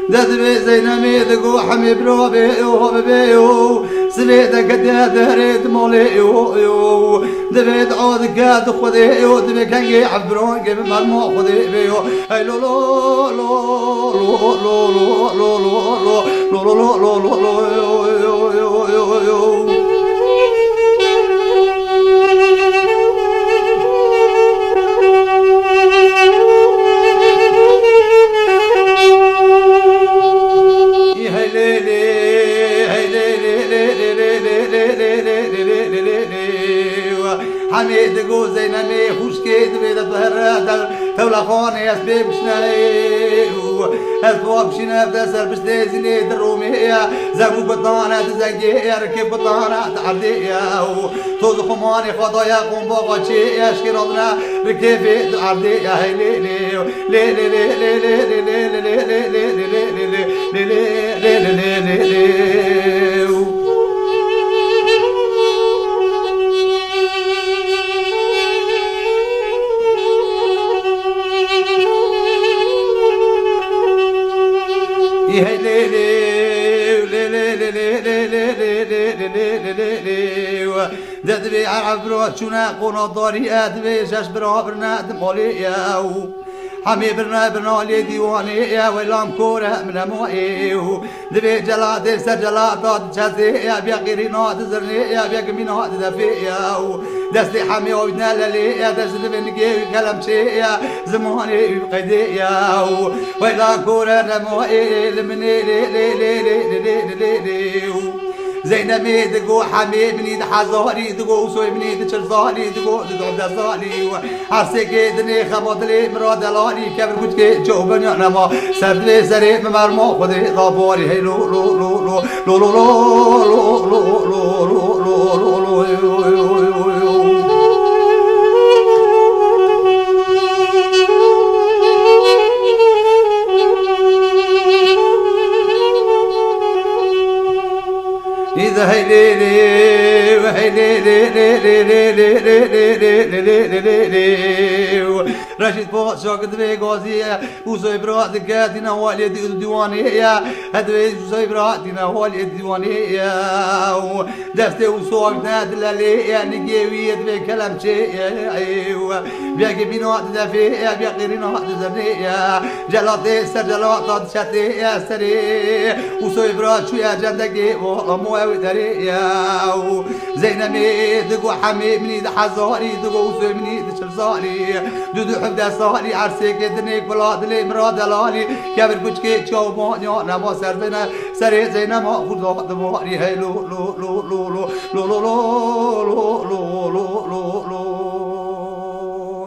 دذبي زينمي ذقو حمي بروبي وبيو سبيتك دهريت مولي دبيت عود قاد خذي دبي كان يعبرون كيف مرمو خذي بيو هاي لو لو لو لو لو لو لو لو لو حميد قو زينمي خوشكي دبيد بهر تولا خوني اسبي بشناي اسبوع بشنا بتسر بشتيزني درومية زمو بطانة تزنجي ركب بطانة تعردية توز خماني خطايا قوم بغاشي اشكي رضنا ركيفي تعردية هاي لي لي لي لي لي لي لي لي لي لي لي لي دذبي عبرو شنا قونا ضريات بيشاش برا برناد موليا حمي برنا لي ديواني يا ويلام كوره من موئي دبي جلاد سجلات جازي يا بيغيري ناد زرني يا بيغمي ناد دفيا دستي حمي ودنا لي يا دست بنجي كلام شيء زماني قديا ويلا كوره موئي لمني لي زينمي دقو حميبني دحزاري دقو سويبني دشرزاري دقو دعب دزاري عرسكي دني خبطلي مراد لاري كبر كوتكي جوبن ينما سبلي سري مرمو خدي ضباري هي لو لو لو لو لو لو لو لو لو إذا هيلي رشيد فوق شوق دبي غازية وصي برات قاتنا والي ديوانية هدوي وصي براتنا والي ديوانية دفتي وصوق نادل عليه نجيوي دبي كلام شيء بيجي بينات دفي بيجي رينات زرنية جلاتي سجلات شتي سري وصي برات شوية جندقي ومو ودريا زينمي دقو حميمني دحزاري دقو سمني دشرزاري دودو حبدا صاري عرسي كدنيك بلاد لي مراد لالي كبر كوچكي چوبان يا نما سربنا سري زينما خود دماري هي لو لو لو لو لو لو لو لو لو لو